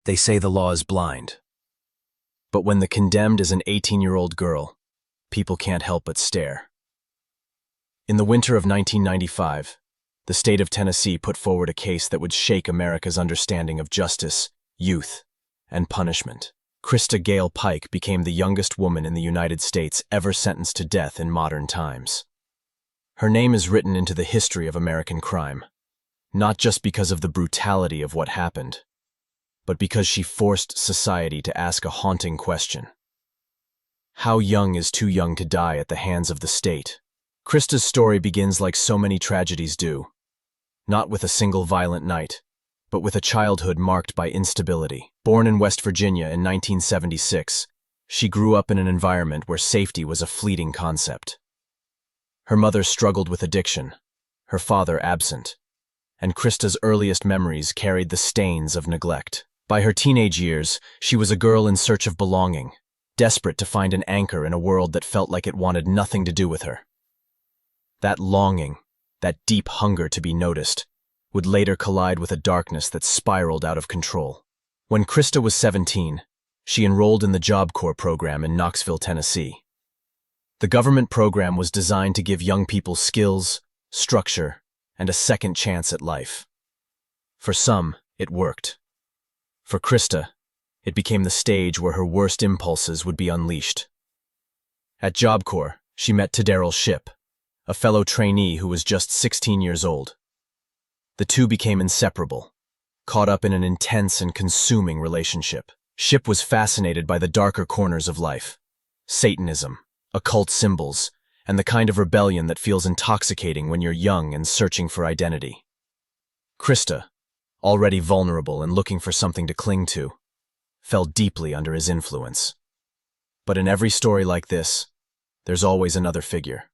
They say the law is blind. But when the condemned is an 18-year-old girl, people can't help but stare. In the winter of 1995, the state of Tennessee put forward a case that would shake America's understanding of justice, youth, and punishment. Krista Gale Pike became the youngest woman in the United States ever sentenced to death in modern times. Her name is written into the history of American crime, not just because of the brutality of what happened, but because she forced society to ask a haunting question. How young is too young to die at the hands of the state? Krista's story begins like so many tragedies do, not with a single violent night, but with a childhood marked by instability. Born in West Virginia in 1976, she grew up in an environment where safety was a fleeting concept. Her mother struggled with addiction, her father absent, and Krista's earliest memories carried the stains of neglect. By her teenage years, she was a girl in search of belonging, desperate to find an anchor in a world that felt like it wanted nothing to do with her. That longing, that deep hunger to be noticed, would later collide with a darkness that spiraled out of control. When Krista was 17, she enrolled in the Job Corps program in Knoxville, Tennessee. The government program was designed to give young people skills, structure, and a second chance at life. For some, it worked. For Krista, it became the stage where her worst impulses would be unleashed. At Job Corps, she met Daryl Shipp, a fellow trainee who was just 16 years old. The two became inseparable, caught up in an intense and consuming relationship. Shipp was fascinated by the darker corners of life: Satanism, occult symbols, and the kind of rebellion that feels intoxicating when you're young and searching for identity. Krista, already vulnerable and looking for something to cling to, fell deeply under his influence. But in every story like this, there's always another figure.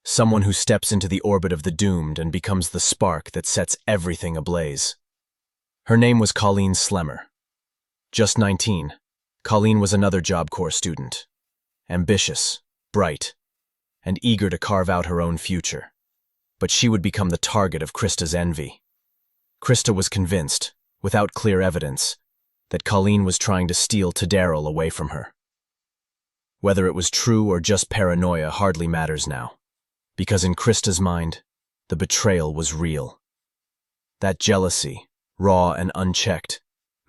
Someone who steps into the orbit of the doomed and becomes the spark that sets everything ablaze. Her name was Colleen Slemmer. Just 19, Colleen was another Job Corps student. Ambitious, bright, and eager to carve out her own future. But she would become the target of Krista's envy. Krista was convinced, without clear evidence, that Colleen was trying to steal Daryl away from her. Whether it was true or just paranoia hardly matters now, because in Krista's mind, the betrayal was real. That jealousy, raw and unchecked,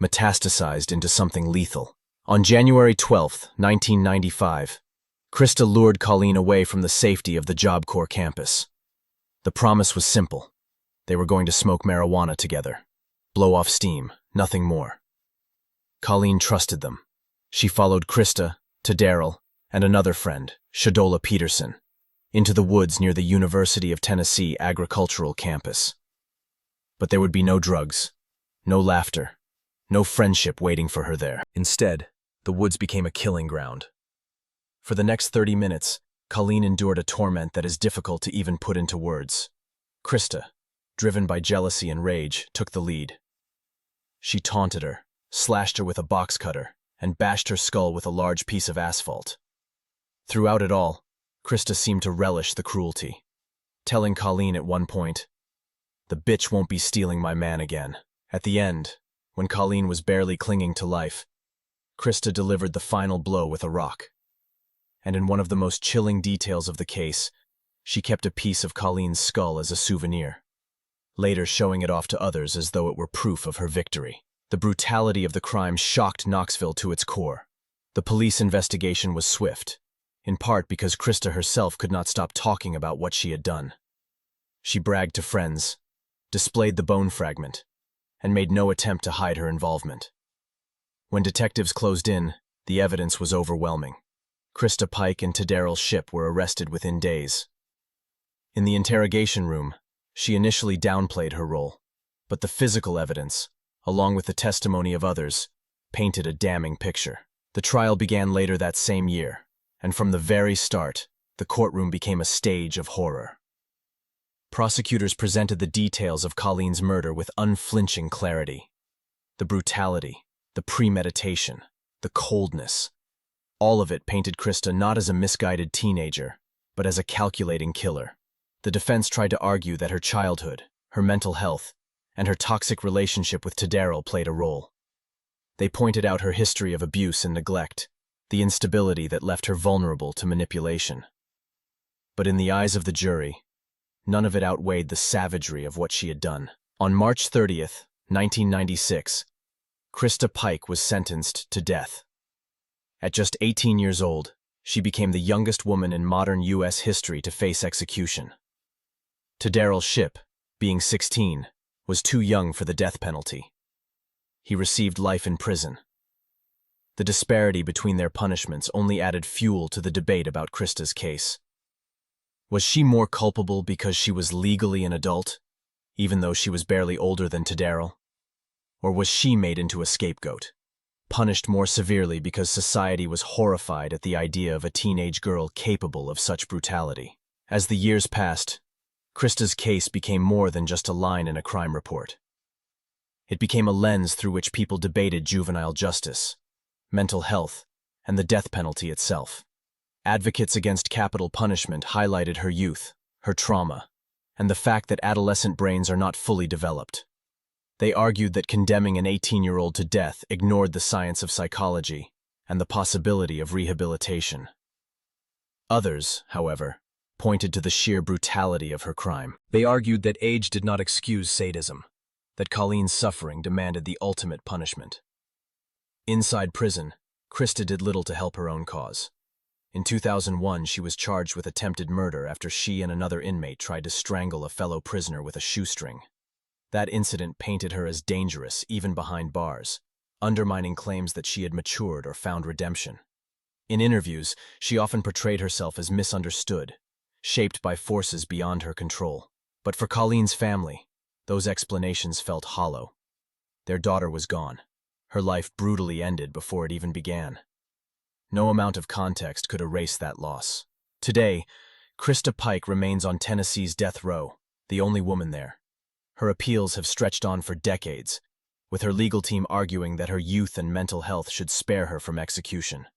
metastasized into something lethal. On January 12, 1995, Krista lured Colleen away from the safety of the Job Corps campus. The promise was simple. They were going to smoke marijuana together. Blow off steam, nothing more. Colleen trusted them. She followed Krista, Daryl, and another friend, Shadola Peterson, into the woods near the University of Tennessee agricultural campus. But there would be no drugs, no laughter, no friendship waiting for her there. Instead, the woods became a killing ground. For the next 30 minutes, Colleen endured a torment that is difficult to even put into words. Krista, driven by jealousy and rage, took the lead. She taunted her, slashed her with a box cutter, and bashed her skull with a large piece of asphalt. Throughout it all, Krista seemed to relish the cruelty, telling Colleen at one point, "The bitch won't be stealing my man again." At the end, when Colleen was barely clinging to life, Krista delivered the final blow with a rock. And in one of the most chilling details of the case, she kept a piece of Colleen's skull as a souvenir, later showing it off to others as though it were proof of her victory. The brutality of the crime shocked Knoxville to its core. The police investigation was swift, in part because Krista herself could not stop talking about what she had done. She bragged to friends, displayed the bone fragment, and made no attempt to hide her involvement. When detectives closed in, the evidence was overwhelming. Krista Pike and Daryl Shipp were arrested within days. In the interrogation room, she initially downplayed her role, but the physical evidence, along with the testimony of others, painted a damning picture. The trial began later that same year, and from the very start, the courtroom became a stage of horror. Prosecutors presented the details of Colleen's murder with unflinching clarity. The brutality, the premeditation, the coldness, all of it painted Krista not as a misguided teenager, but as a calculating killer. The defense tried to argue that her childhood, her mental health, and her toxic relationship with Daryl played a role. They pointed out her history of abuse and neglect, the instability that left her vulnerable to manipulation. But in the eyes of the jury, none of it outweighed the savagery of what she had done. On March 30th, 1996, Krista Pike was sentenced to death. At just 18 years old, she became the youngest woman in modern U.S. history to face execution. Darrell Shipp, being 16, was too young for the death penalty. He received life in prison. The disparity between their punishments only added fuel to the debate about Krista's case. Was she more culpable because she was legally an adult, even though she was barely older than Darrell? Or was she made into a scapegoat, punished more severely because society was horrified at the idea of a teenage girl capable of such brutality? As the years passed, Krista's case became more than just a line in a crime report. It became a lens through which people debated juvenile justice, mental health, and the death penalty itself. Advocates against capital punishment highlighted her youth, her trauma, and the fact that adolescent brains are not fully developed. They argued that condemning an 18-year-old to death ignored the science of psychology and the possibility of rehabilitation. Others, however, pointed to the sheer brutality of her crime. They argued that age did not excuse sadism, that Colleen's suffering demanded the ultimate punishment. Inside prison, Krista did little to help her own cause. In 2001, she was charged with attempted murder after she and another inmate tried to strangle a fellow prisoner with a shoestring. That incident painted her as dangerous even behind bars, undermining claims that she had matured or found redemption. In interviews, she often portrayed herself as misunderstood, shaped by forces beyond her control. But for Colleen's family, those explanations felt hollow. Their daughter was gone. Her life brutally ended before it even began. No amount of context could erase that loss. Today, Krista Pike remains on Tennessee's death row, the only woman there. Her appeals have stretched on for decades, with her legal team arguing that her youth and mental health should spare her from execution.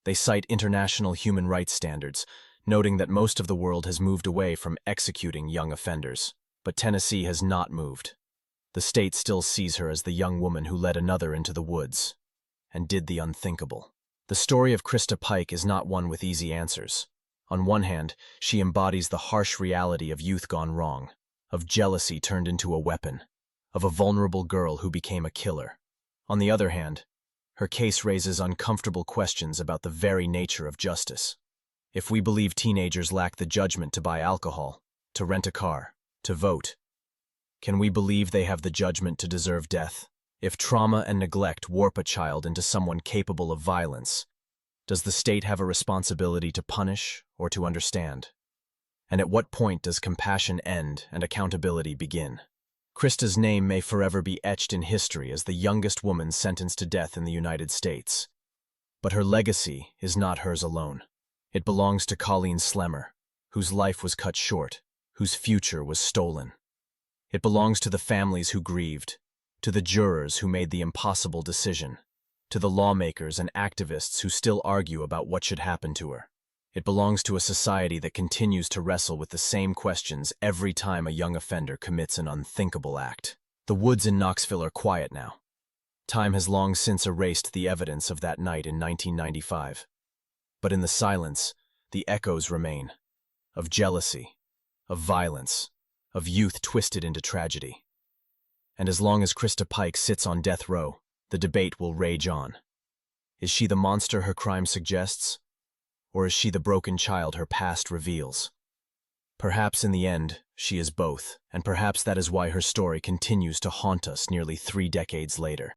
They cite international human rights standards, noting that most of the world has moved away from executing young offenders. But Tennessee has not moved. The state still sees her as the young woman who led another into the woods and did the unthinkable. The story of Krista Pike is not one with easy answers. On one hand, she embodies the harsh reality of youth gone wrong, of jealousy turned into a weapon, of a vulnerable girl who became a killer. On the other hand, her case raises uncomfortable questions about the very nature of justice. If we believe teenagers lack the judgment to buy alcohol, to rent a car, to vote, can we believe they have the judgment to deserve death? If trauma and neglect warp a child into someone capable of violence, does the state have a responsibility to punish or to understand? And at what point does compassion end and accountability begin? Krista's name may forever be etched in history as the youngest woman sentenced to death in the United States. But her legacy is not hers alone. It belongs to Colleen Slemmer, whose life was cut short, whose future was stolen. It belongs to the families who grieved, to the jurors who made the impossible decision, to the lawmakers and activists who still argue about what should happen to her. It belongs to a society that continues to wrestle with the same questions every time a young offender commits an unthinkable act. The woods in Knoxville are quiet now. Time has long since erased the evidence of that night in 1995. But in the silence, the echoes remain, of jealousy, of violence, of youth twisted into tragedy. And as long as Krista Pike sits on death row, the debate will rage on. Is she the monster her crime suggests? Or is she the broken child her past reveals? Perhaps in the end, she is both, and perhaps that is why her story continues to haunt us nearly 3 decades later.